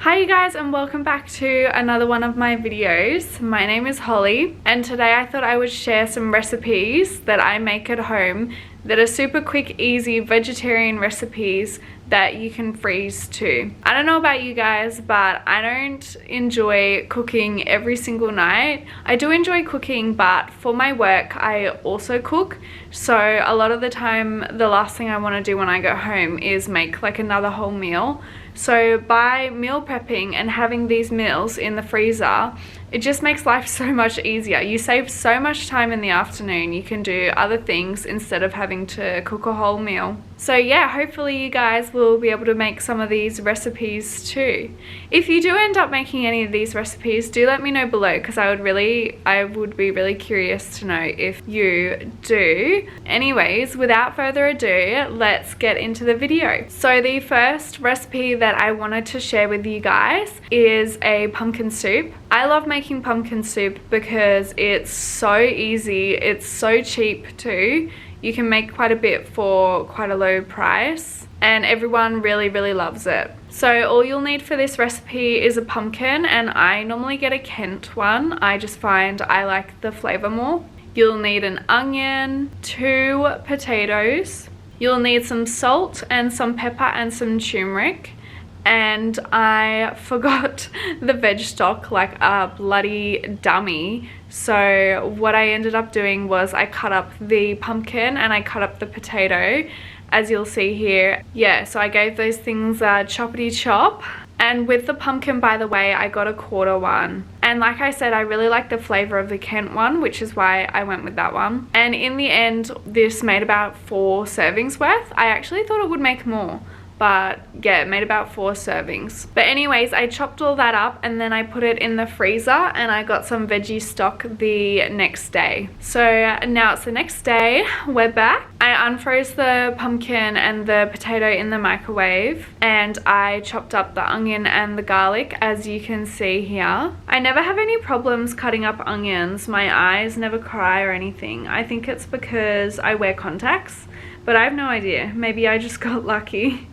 Hi you guys, and welcome back to another one of my videos. My name is Holly, and today I thought I would share some recipes that I make at home that are super quick, easy vegetarian recipes that you can freeze too. I don't know about you guys, but I don't enjoy cooking every single night. I do enjoy cooking, but for my work I also cook, so a lot of the time the last thing I want to do when I go home is make like another whole meal. So by meal prepping and having these meals in the freezer, it just makes life so much easier. You save so much time in the afternoon. You can do other things instead of having to cook a whole meal. So yeah, hopefully you guys will be able to make some of these recipes too. If you do end up making any of these recipes, do let me know below, because I would be really curious to know if you do. Anyways, without further ado, let's get into the video. So the first recipe that I wanted to share with you guys is a pumpkin soup. I love making pumpkin soup because it's so easy, it's so cheap too. You can make quite a bit for quite a low price, and everyone really loves it. So all you'll need for this recipe is a pumpkin, and I normally get a Kent one. I just find I like the flavor more. You'll need an onion, 2 potatoes. You'll need some salt and some pepper and some turmeric. And I forgot the veg stock like a bloody dummy. So what I ended up doing was I cut up the pumpkin and I cut up the potato, as you'll see here. Yeah, so I gave those things a choppity chop. And with the pumpkin, by the way, I got a quarter one. And like I said, I really like the flavor of the Kent one, which is why I went with that one. And in the end, this made about 4 servings worth. I actually thought it would make more, but yeah, it made about 4 servings. But anyways, I chopped all that up and then I put it in the freezer, and I got some veggie stock the next day. So now it's the next day, we're back. I unfroze the pumpkin and the potato in the microwave, and I chopped up the onion and the garlic, as you can see here. I never have any problems cutting up onions. My eyes never cry or anything. I think it's because I wear contacts, but I have no idea. Maybe I just got lucky.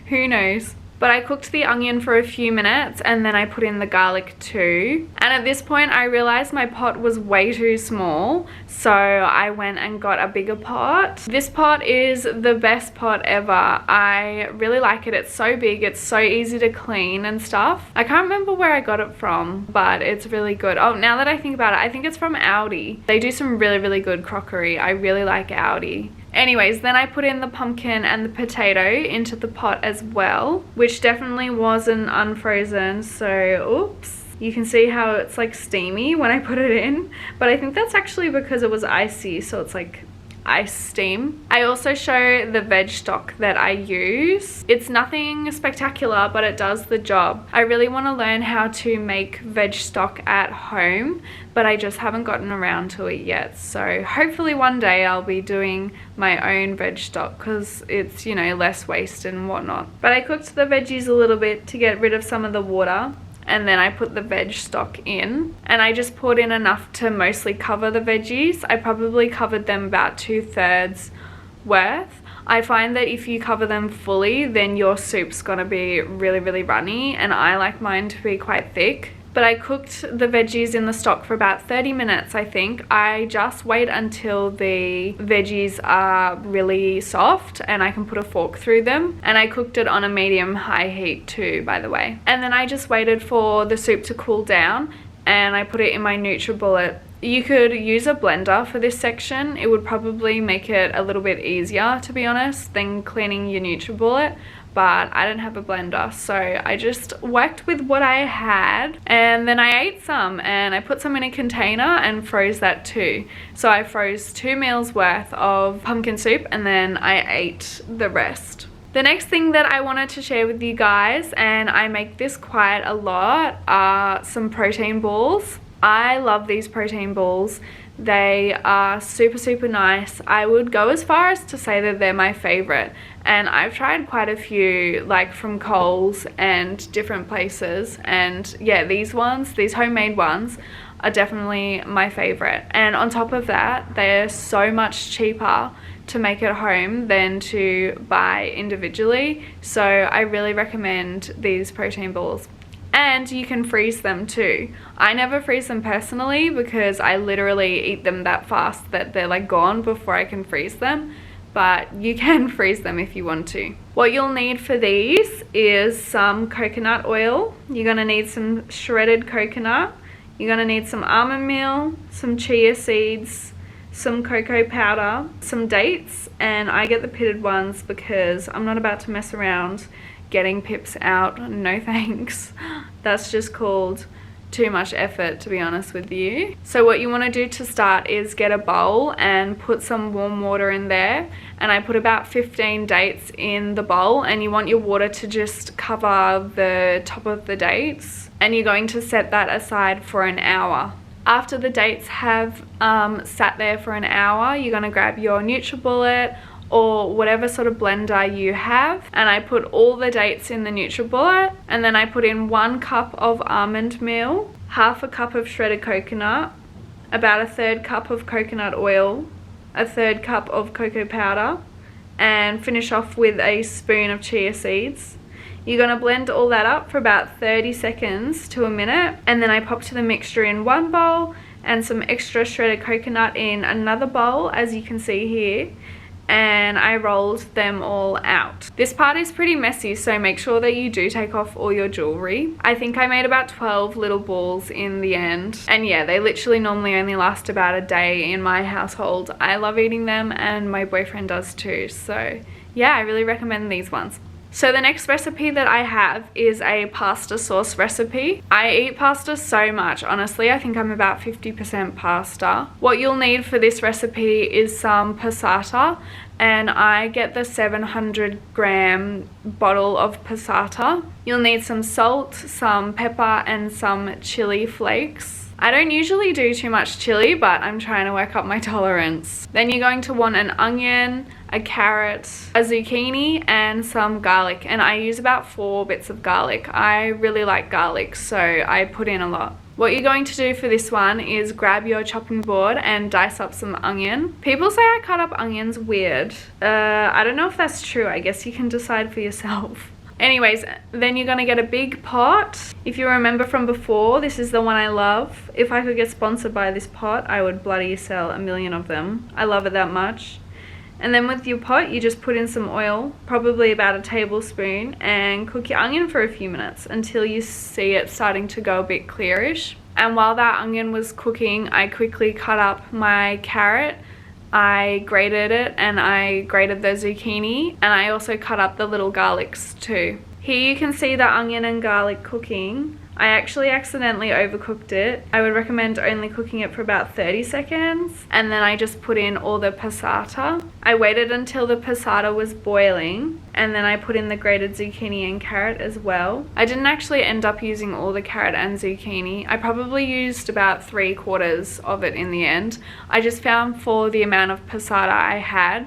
Who knows? But I cooked the onion for a few minutes, and then I put in the garlic too. And at this point I realized my pot was way too small, so I went and got a bigger pot. This pot is the best pot ever. I really like it. It's so big, it's so easy to clean and stuff. I can't remember where I got it from, but it's really good. Oh, now that I think about it, I think it's from Aldi. They do some really good crockery. I really like Aldi. Anyways, then I put in the pumpkin and the potato into the pot as well, which definitely wasn't unfrozen, so oops. You can see how it's like steamy when I put it in, but I think that's actually because it was icy, so it's like ice steam. I also show the veg stock that I use. It's nothing spectacular, but it does the job. I really want to learn how to make veg stock at home, but I just haven't gotten around to it yet. So hopefully one day I'll be doing my own veg stock, because it's, you know, less waste and whatnot. But I cooked the veggies a little bit to get rid of some of the water, and then I put the veg stock in, and I just poured in enough to mostly cover the veggies. I probably covered them about 2/3 worth. I find that if you cover them fully, then your soup's gonna be really runny, and I like mine to be quite thick. But I cooked the veggies in the stock for about 30 minutes, I think. I just wait until the veggies are really soft and I can put a fork through them. And I cooked it on a medium-high heat too, by the way. And then I just waited for the soup to cool down, and I put it in my NutriBullet. You could use a blender for this section. It would probably make it a little bit easier, to be honest, than cleaning your NutriBullet. But I didn't have a blender, so I just worked with what I had, and then I ate some, and I put some in a container and froze that too. So I froze 2 meals worth of pumpkin soup, and then I ate the rest. The next thing that I wanted to share with you guys, and I make this quite a lot, are some protein balls. I love these protein balls. They are super nice. I would go as far as to say that they're my favorite, and I've tried quite a few, like from Coles and different places, and yeah, these homemade ones are definitely my favorite. And on top of that, they're so much cheaper to make at home than to buy individually, so I really recommend these protein balls. And you can freeze them too. I never freeze them personally because I literally eat them that fast that they're like gone before I can freeze them. But you can freeze them if you want to. What you'll need for these is some coconut oil. You're gonna need some shredded coconut. You're gonna need some almond meal, some chia seeds, some cocoa powder, some dates, and I get the pitted ones because I'm not about to mess around getting pips out. No thanks. That's just called too much effort, to be honest with you. So what you want to do to start is get a bowl and put some warm water in there, and I put about 15 dates in the bowl, and you want your water to just cover the top of the dates, and you're going to set that aside for an hour. After the dates have sat there for an hour, you're going to grab your NutriBullet or whatever sort of blender you have, and I put all the dates in the NutriBullet, and then I put in 1 cup of almond meal, half a cup of shredded coconut, about a 1/3 cup of coconut oil, a 1/3 cup of cocoa powder, and finish off with a spoon of chia seeds. You're going to blend all that up for about 30 seconds to a minute, and then I pop to the mixture in one bowl and some extra shredded coconut in another bowl, as you can see here, and I rolled them all out. This part is pretty messy, so make sure that you do take off all your jewelry. I think I made about 12 little balls in the end, and yeah, they literally normally only last about a day in my household. I love eating them and my boyfriend does too, so yeah, I really recommend these ones. So the next recipe that I have is a pasta sauce recipe. I eat pasta so much, honestly. I think I'm about 50% pasta. What you'll need for this recipe is some passata, and I get the 700 gram bottle of passata. You'll need some salt, some pepper, and some chili flakes. I don't usually do too much chili, but I'm trying to work up my tolerance. Then you're going to want an onion, a carrot, a zucchini, and some garlic. And I use about 4 bits of garlic. I really like garlic, so I put in a lot. What you're going to do for this one is grab your chopping board and dice up some onion. People say I cut up onions weird. I don't know if that's true. I guess you can decide for yourself. Anyways, then you're gonna get a big pot. If you remember from before, this is the one I love. If I could get sponsored by this pot, I would bloody sell 1 million of them. I love it that much. And then with your pot, you just put in some oil, probably about a tablespoon, and cook your onion for a few minutes until you see it starting to go a bit clearish. And while that onion was cooking, I quickly cut up my carrot. I grated it, and I grated the zucchini, and I also cut up the little garlics too. Here you can see the onion and garlic cooking. I actually accidentally overcooked it. I would recommend only cooking it for about 30 seconds, and then I just put in all the passata. I waited until the passata was boiling, and then I put in the grated zucchini and carrot as well. I didn't actually end up using all the carrot and zucchini. I probably used about 3/4 of it in the end. I just found for the amount of passata I had,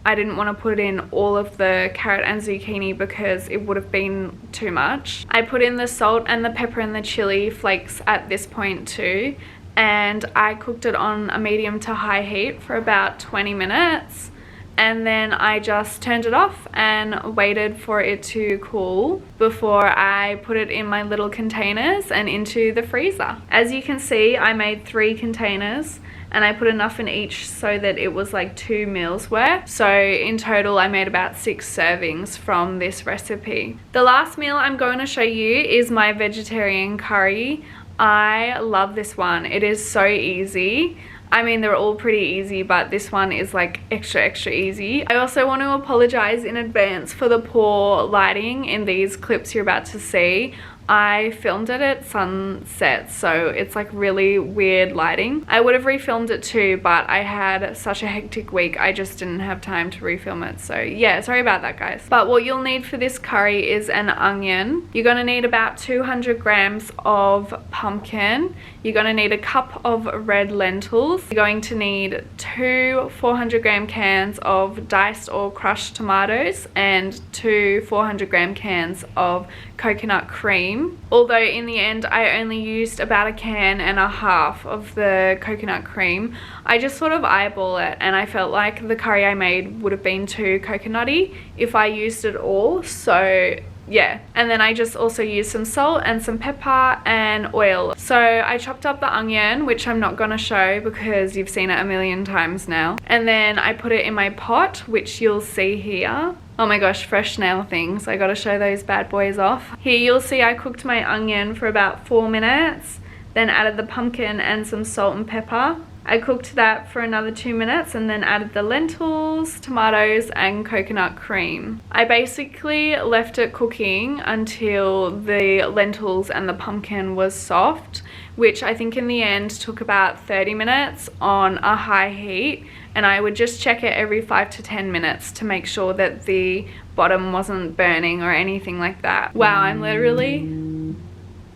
I didn't want to put in all of the carrot and zucchini because it would have been too much. I put in the salt and the pepper and the chili flakes at this point too, and I cooked it on a medium to high heat for about 20 minutes, and then I just turned it off and waited for it to cool before I put it in my little containers and into the freezer. As you can see, I made 3 containers, and I put enough in each so that it was like 2 meals worth. So in total, I made about 6 servings from this recipe. The last meal I'm going to show you is my vegetarian curry. I love this one. It is so easy. I mean, they're all pretty easy, but this one is like extra easy. I also want to apologize in advance for the poor lighting in these clips you're about to see. I filmed it at sunset, so it's like really weird lighting. I would have refilmed it too, but I had such a hectic week, I just didn't have time to refilm it. So yeah, sorry about that, guys. But what you'll need for this curry is an onion. You're gonna need about 200 grams of pumpkin. You're gonna need a cup of red lentils. You're going to need 2 400-gram cans of diced or crushed tomatoes and 2 400-gram cans of coconut cream. Although in the end I only used about 1.5 cans of the coconut cream. I just sort of eyeball it, and I felt like the curry I made would have been too coconutty if I used it all, so yeah, and then I just also used some salt and some pepper and oil. So I chopped up the onion, which I'm not gonna show because you've seen it a million times now, and then I put it in my pot, which you'll see here. Oh my gosh, fresh nail things, I gotta show those bad boys off. Here you'll see I cooked my onion for about 4 minutes, then added the pumpkin and some salt and pepper. I cooked that for another 2 minutes and then added the lentils, tomatoes and coconut cream. I basically left it cooking until the lentils and the pumpkin was soft, which I think in the end took about 30 minutes on a high heat, and I would just check it every 5 to 10 minutes to make sure that the bottom wasn't burning or anything like that. Wow, I'm literally...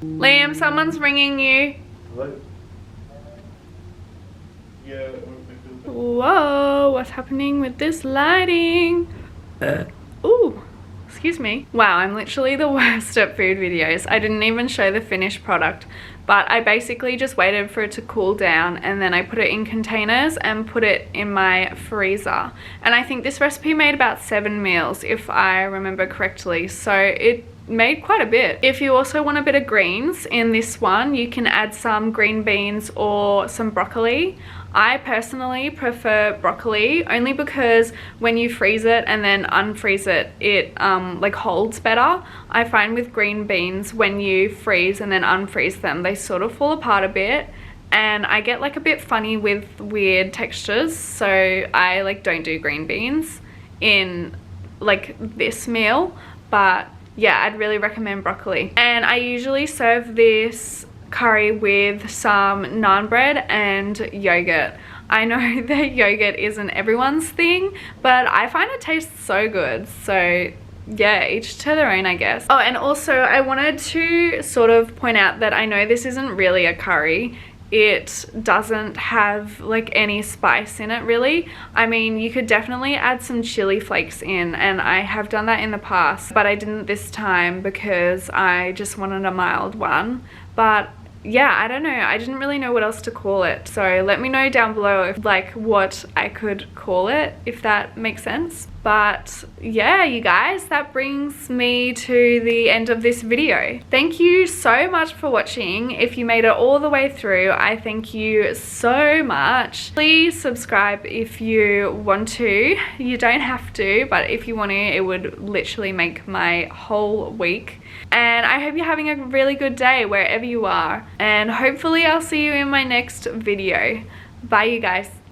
Liam, someone's ringing you. Hello? Yeah. Whoa, what's happening with this lighting? Ooh, excuse me. Wow, I'm literally the worst at food videos. I didn't even show the finished product, but I basically just waited for it to cool down and then I put it in containers and put it in my freezer. And I think this recipe made about 7 meals if I remember correctly, so it made quite a bit. If you also want a bit of greens in this one, you can add some green beans or some broccoli. I personally prefer broccoli only because when you freeze it and then unfreeze it, it like holds better. I find with green beans, when you freeze and then unfreeze them, they sort of fall apart a bit and I get like a bit funny with weird textures, so I like don't do green beans in like this meal. But yeah, I'd really recommend broccoli. And I usually serve this curry with some naan bread and yogurt. I know that yogurt isn't everyone's thing, but I find it tastes so good. So yeah, each to their own, I guess. Oh, and also I wanted to sort of point out that I know this isn't really a curry. It doesn't have like any spice in it really. I mean, you could definitely add some chili flakes in, and I have done that in the past, but I didn't this time because I just wanted a mild one. But yeah, I don't know, I didn't really know what else to call it, so let me know down below if, like, what I could call it, if that makes sense. But yeah, you guys, that brings me to the end of this video. Thank you so much for watching. If you made it all the way through, I thank you so much. Please subscribe if you want to. You don't have to, but if you want to, it would literally make my whole week. And I hope you're having a really good day wherever you are, and hopefully I'll see you in my next video. Bye, you guys.